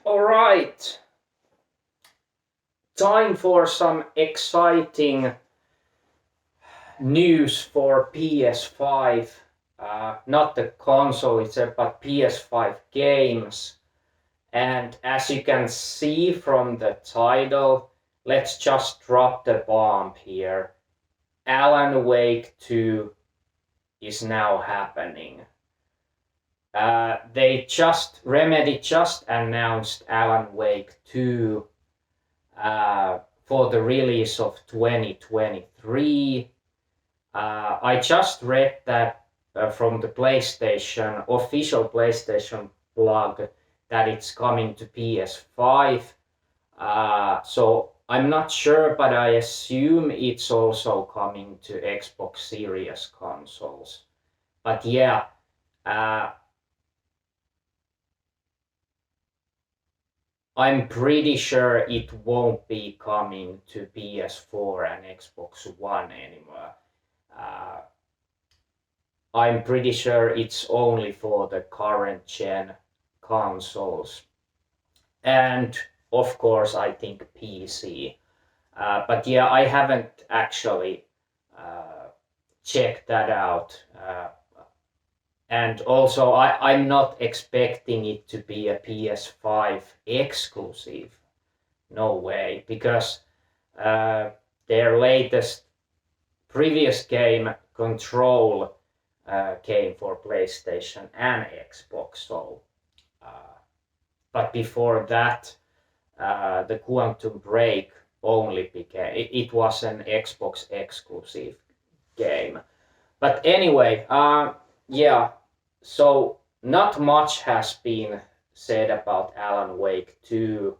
All right, time for some exciting news for PS5. Not the console itself, but PS5 games. And as you can see from the title, let's just drop the bomb here. Alan Wake 2 is now happening. Remedy just announced Alan Wake 2 for the release of 2023. I just read that from the official PlayStation blog, that it's coming to PS5. So I'm not sure, but I assume it's also coming to Xbox Series consoles. But yeah, I'm pretty sure it won't be coming to PS4 and Xbox One anymore. Uh, I'm pretty sure it's only for the current gen consoles. And of course, I think PC. But yeah, I haven't actually checked that out. And also, I'm not expecting it to be a PS5 exclusive. No way, because their latest previous game, Control, came for PlayStation and Xbox. So, but before that, the Quantum Break only it was an Xbox exclusive game. But anyway, yeah, so not much has been said about Alan Wake 2.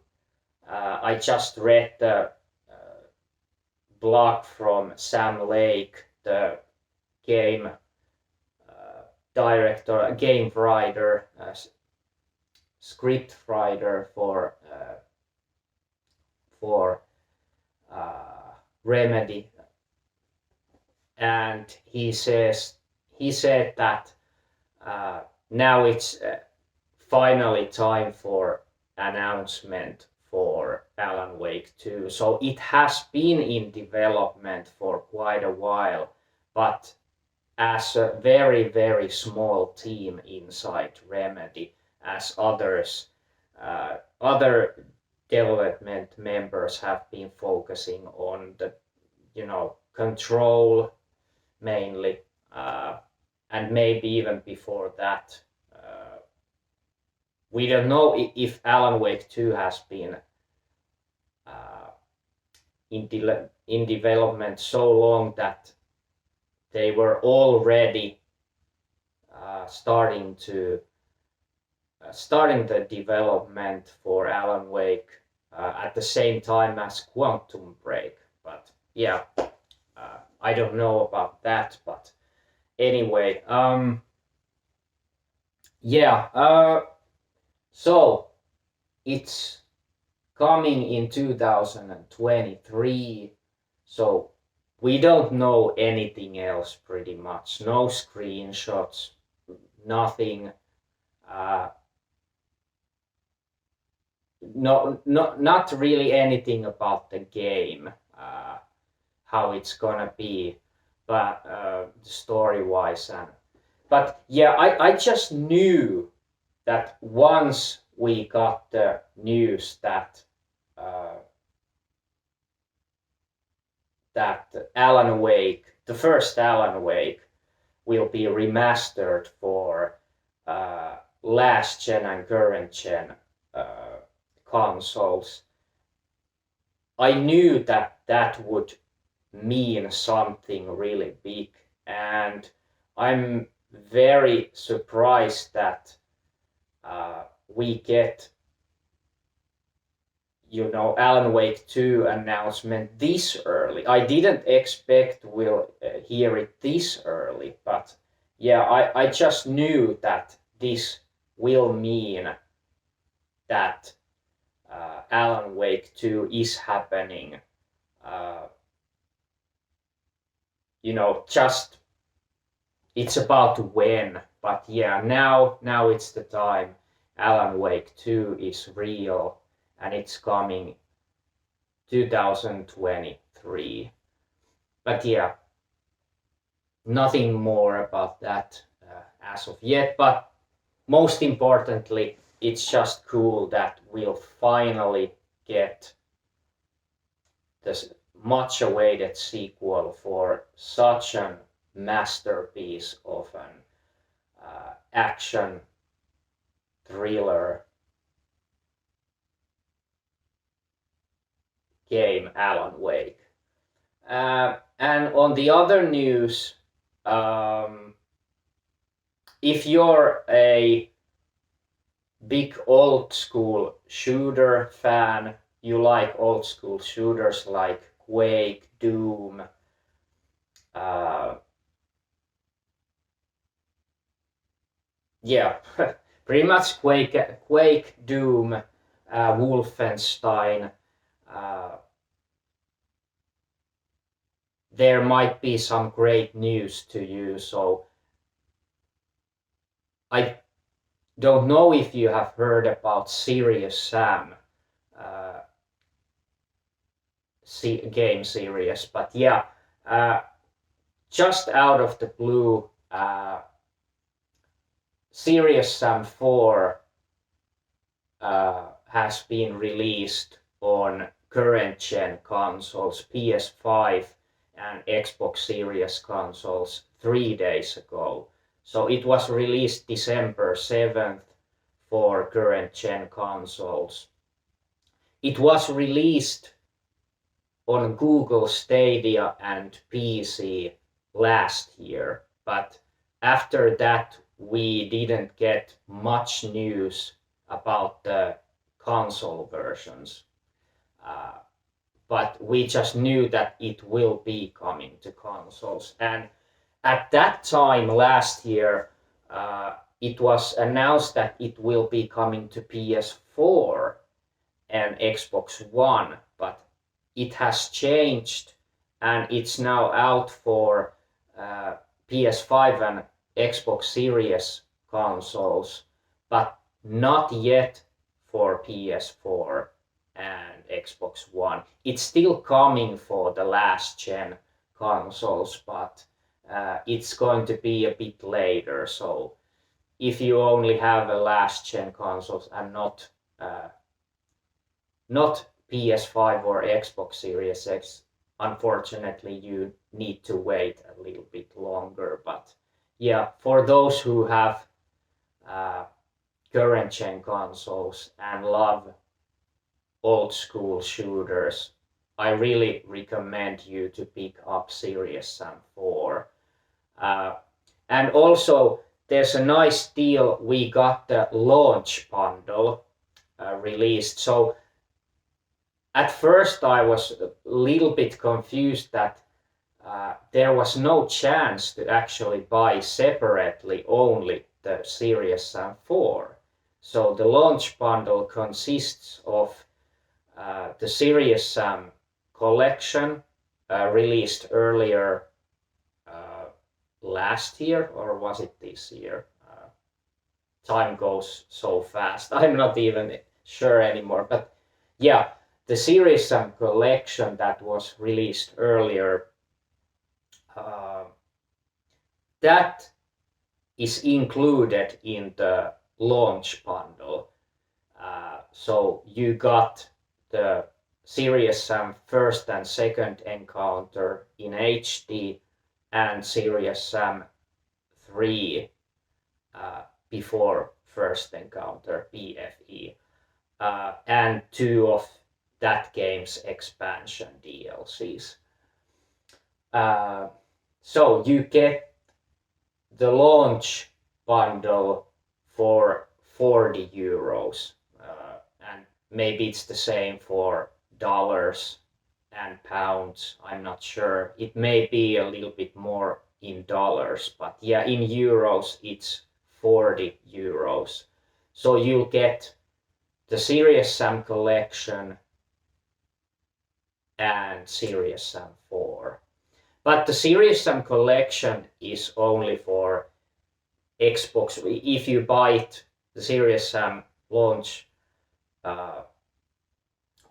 I just read the blog from Sam Lake, the game director, game writer, script writer for Remedy, and he said that now it's finally time for announcement for Alan Wake 2. So it has been in development for quite a while, but as a very, very small team inside Remedy, as other development members have been focusing on the, Control mainly, and maybe even before that. We don't know if Alan Wake 2 has been in development so long that they were already starting the development for Alan Wake at the same time as Quantum Break. But yeah, I don't know about that. But anyway, yeah. So it's coming in 2023. So we don't know anything else pretty much. No screenshots, nothing. Not really anything about the game, how it's gonna be, but story-wise. But yeah, I just knew that once we got the news that Alan Wake, the first Alan Wake, will be remastered for last gen and current gen consoles. I knew that would mean something really big, and I'm very surprised that we get, Alan Wake 2 announcement this early. I didn't expect we'll hear it this early, but yeah, I just knew that this will mean that Alan Wake 2 is happening. Just it's about when, but yeah, now it's the time. Alan Wake 2 is real and it's coming 2023. But yeah, nothing more about that as of yet. But most importantly, it's just cool that we'll finally get this much awaited sequel for such a masterpiece of an action thriller game, Alan Wake. And on the other news, if you're a big old school shooter fan, you like old school shooters like Quake, Doom, yeah, pretty much Quake, Doom, Wolfenstein. There might be some great news to you. So I don't know if you have heard about Serious Sam game series, but yeah, just out of the blue, Serious Sam 4 has been released on current gen consoles, PS5 and Xbox Series consoles 3 days ago. So it was released December 7th for current gen consoles. It was released on Google Stadia and PC last year, but after that we didn't get much news about the console versions. But we just knew that it will be coming to consoles. And at that time last year, it was announced that it will be coming to PS4 and Xbox One, but it has changed and it's now out for PS5 and Xbox Series consoles, but not yet for PS4 and Xbox One. It's still coming for the last gen consoles, but it's going to be a bit later. So if you only have a last gen consoles and not PS5 or Xbox Series X, unfortunately you need to wait a little bit longer. But yeah, for those who have current gen consoles and love old school shooters, I really recommend you to pick up Serious Sam 4. And also, there's a nice deal. We got the launch bundle released. So at first I was a little bit confused that there was no chance to actually buy separately only the Serious Sam 4. So the launch bundle consists of the Serious Sam collection released earlier last year, or was it this year? Time goes so fast. I'm not even sure anymore. But yeah, the Serious Sam collection that was released earlier, that is included in the launch bundle. So you got the Serious Sam first and second encounter in HD and Serious Sam 3 before first encounter, BFE, and 2 of that game's expansion DLCs. So you get the launch bundle for 40 euros, and maybe it's the same for dollars and pounds. I'm not sure. It may be a little bit more in dollars, but yeah, in euros it's 40 euros. So you'll get the Serious Sam collection and Serious Sam 4. But the Serious Sam collection is only for Xbox. If you buy it the Series Sam launch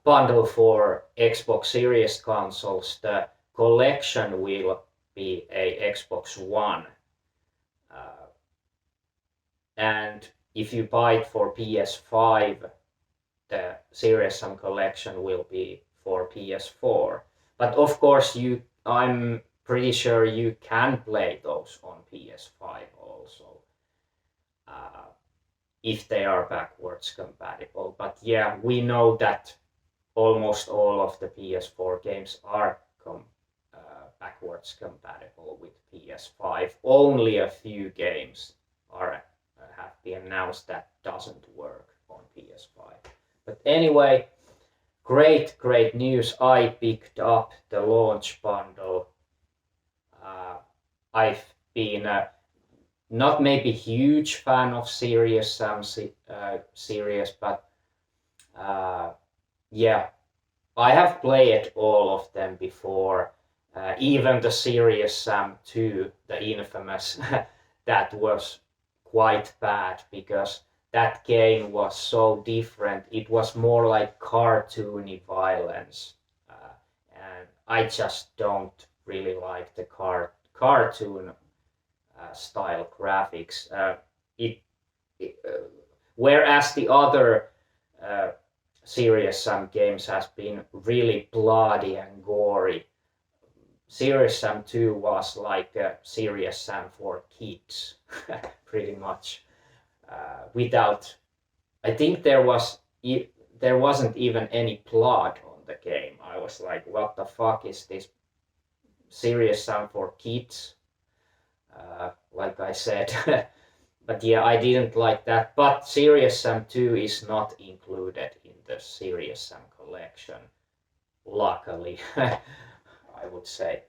bundle for Xbox Series consoles, the collection will be a Xbox One. And if you buy it for PS5, the Series Sam collection will be for PS4. But of course, I'm pretty sure you can play those on PS5 also, if they are backwards compatible. But yeah, we know that almost all of the PS4 games are backwards compatible with PS5. Only a few games have been announced that doesn't work on PS5. But anyway, great news. I picked up the launch bundle. I've been not maybe huge fan of Serious Sam series, but yeah, I have played all of them before. Even the Serious Sam 2, the infamous, that was quite bad because that game was so different. It was more like cartoony violence, and I just don't really like the cartoon style graphics. Whereas the other Serious Sam games has been really bloody and gory, Serious Sam 2 was like a Serious Sam for kids, pretty much. Without, I think there wasn't even any plot on the game. I was like, what the fuck is this Serious Sam for kids? Like I said. But yeah, I didn't like that. But Serious Sam 2 is not included in the Serious Sam collection, luckily, I would say.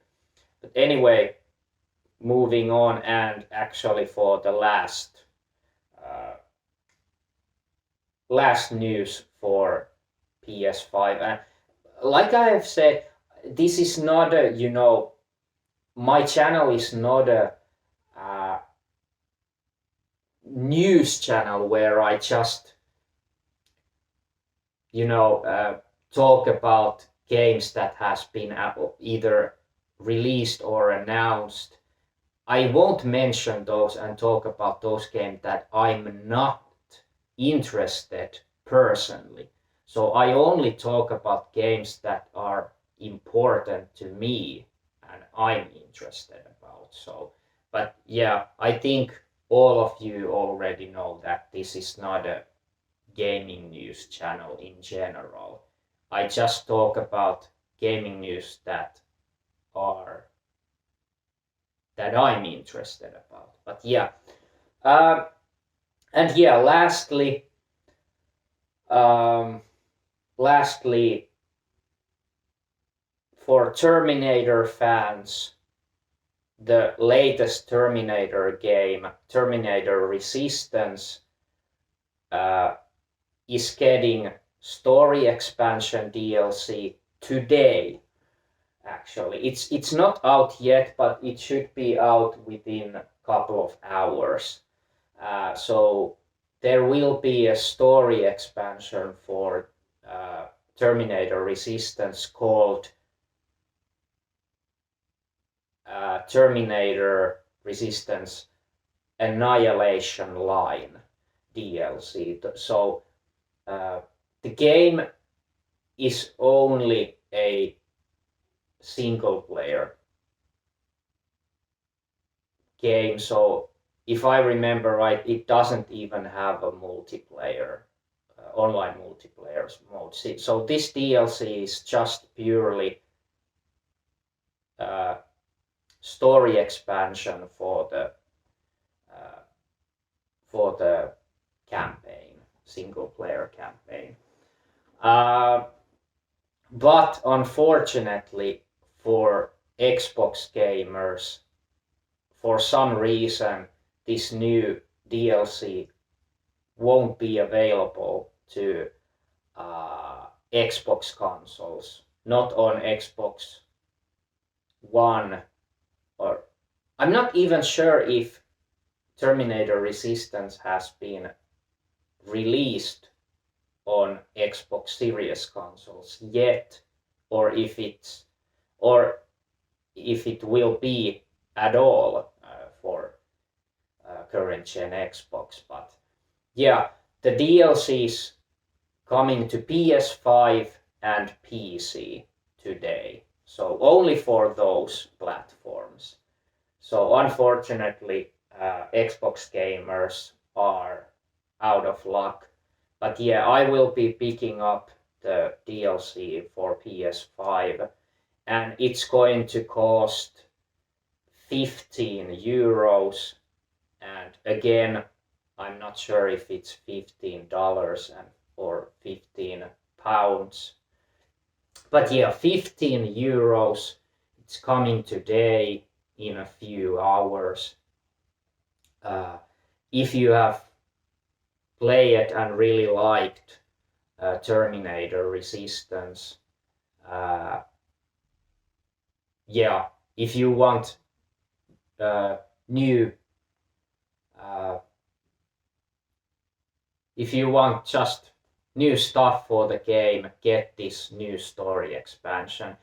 But anyway, moving on, and actually for the last news for PS5. And like I have said, this is not a, my channel is not a news channel where I just, talk about games that has been either released or announced. I won't mention those and talk about those games that I'm not interested personally. So I only talk about games that are important to me and I'm interested about. So, but yeah, I think all of you already know that this is not a gaming news channel in general. I just talk about gaming news that I'm interested about. But yeah, and yeah, lastly, for Terminator fans, the latest Terminator game, Terminator Resistance, is getting story expansion DLC today. Actually, it's not out yet, but it should be out within a couple of hours. So there will be a story expansion for Terminator Resistance called Terminator Resistance Annihilation Line DLC. So the game is only a single player game. So if I remember right, it doesn't even have a multiplayer, online multiplayer mode. So this DLC is just purely story expansion for the campaign, single player campaign. But unfortunately for Xbox gamers, for some reason this new DLC won't be available to Xbox consoles, not on Xbox One, or I'm not even sure if Terminator Resistance has been released on Xbox Series consoles yet, or if it will be at all for current gen Xbox. But yeah, the DLCs coming to PS5 and PC today. So only for those platforms. So unfortunately, Xbox gamers are out of luck. But yeah, I will be picking up the DLC for PS5, and it's going to cost 15 euros. And again, I'm not sure if it's $15 or 15 pounds. But yeah, 15 euros. It's coming today in a few hours. If you have played and really liked Terminator Resistance, yeah, if you want new, if you want just new stuff for the game, get this new story expansion.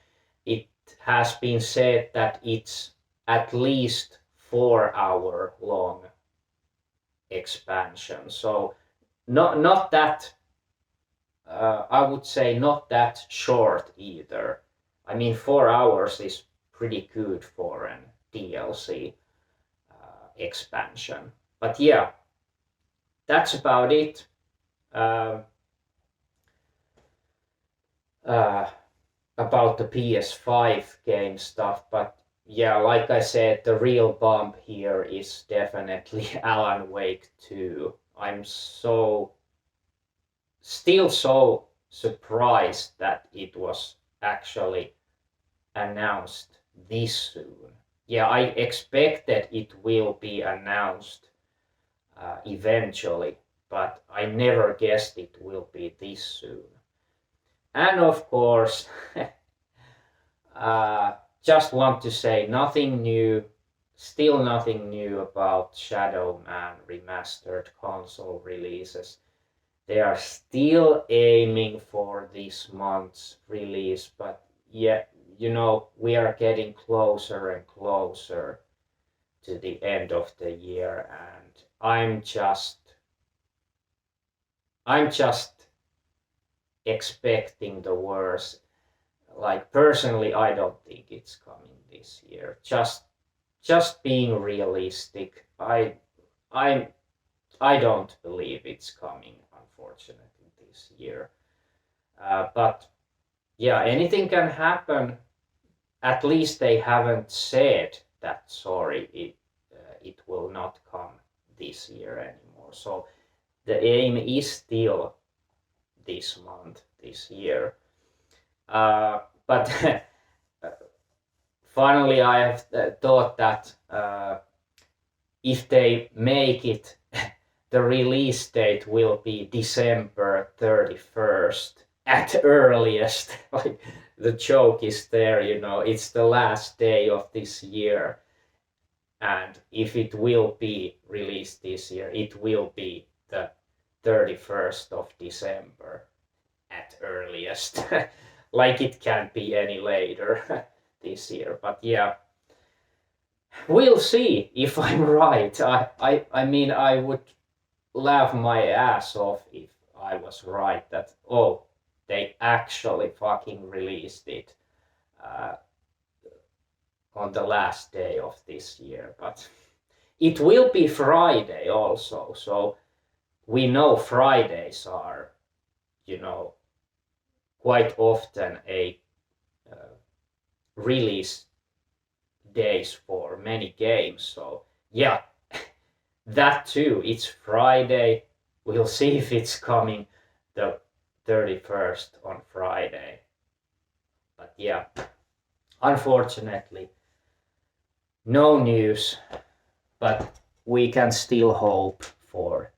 It has been said that it's at least 4 hour long expansion. So not that, I would say not that short either. I mean, 4 hours is pretty good for an DLC expansion. But yeah, that's about it. About the PS5 game stuff, but yeah, like I said, the real bump here is definitely Alan Wake 2. I'm still so surprised that it was actually announced this soon. Yeah, I expected it will be announced eventually, but I never guessed it will be this soon. And of course, just want to say nothing new, still nothing new about Shadow Man remastered console releases. They are still aiming for this month's release, but yeah, we are getting closer and closer to the end of the year, and I'm just expecting the worst. Like personally, I don't think it's coming this year. Just being realistic, I don't believe it's coming, unfortunately, this year. But yeah, anything can happen. At least they haven't said that sorry, it will not come this year anymore. So the aim is still this month, this year. But finally, I have thought that if they make it, the release date will be December 31st at earliest. Like the joke is there, it's the last day of this year. And if it will be released this year, it will be the 31st of December at earliest. Like it can't be any later this year. But yeah, we'll see if I'm right. I mean, I would laugh my ass off if I was right that, oh, they actually fucking released it on the last day of this year. But it will be Friday also, so we know Fridays are, quite often a release days for many games. So yeah, that too. It's Friday. We'll see if it's coming the 31st on Friday. But yeah, unfortunately, no news. But we can still hope for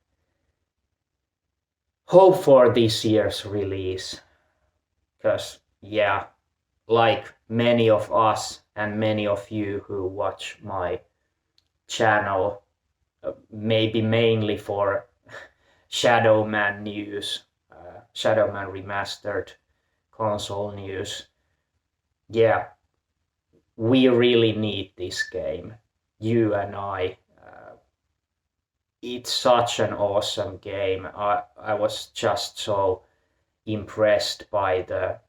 this year's release. Because yeah, like many of us and many of you who watch my channel, maybe mainly for Shadow Man news, Shadow Man remastered console news. Yeah, we really need this game. You and I. It's such an awesome game. I was just so impressed by the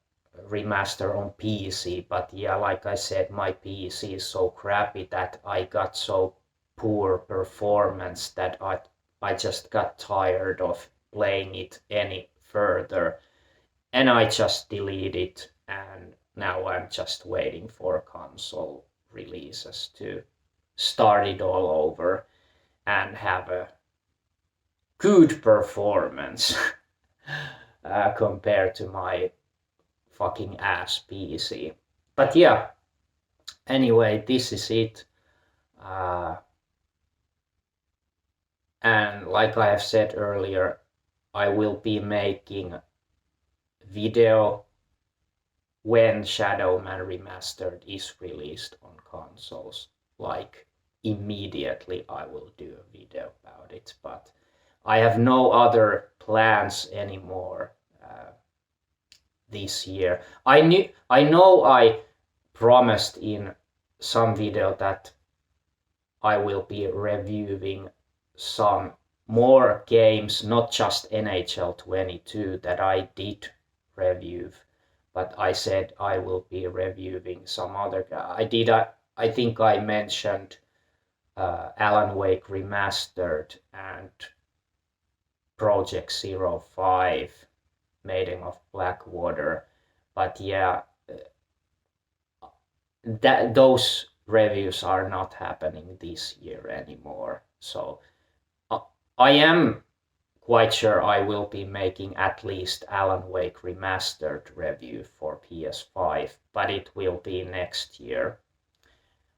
remaster on PC, but yeah, like I said, my PC is so crappy that I got so poor performance that I just got tired of playing it any further, and I just deleted it, and now I'm just waiting for console releases to start it all over and have a good performance compared to my fucking ass PC. But yeah, anyway, this is it. Uh, and like I have said earlier, I will be making video when Shadow Man Remastered is released on consoles. Like immediately I will do a video about it, but I have no other plans anymore this year. I know I promised in some video that I will be reviewing some more games, not just NHL 22 that I did review, but I said I will be reviewing some other. I think I mentioned Alan Wake Remastered and Project 05, Maiden of Blackwater. But yeah, those reviews are not happening this year anymore. So I am quite sure I will be making at least Alan Wake Remastered review for PS5, but it will be next year.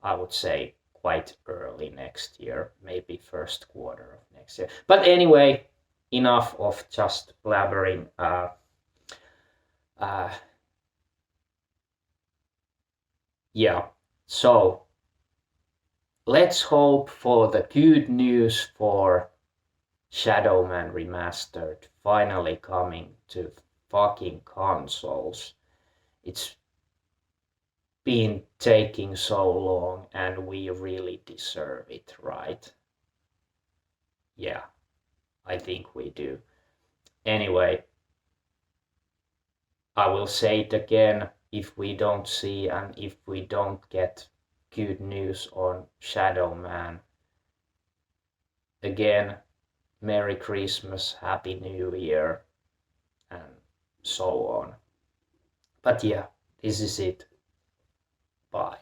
I would say quite early next year, maybe first quarter of next year. But anyway, enough of just blabbering. Yeah, so let's hope for the good news for Shadow Man Remastered finally coming to fucking consoles. It's been taking so long and we really deserve it, right? Yeah, I think we do. Anyway, I will say it again, if we don't see and if we don't get good news on Shadow Man, again, Merry Christmas, Happy New Year, and so on. But yeah, this is it. Bye.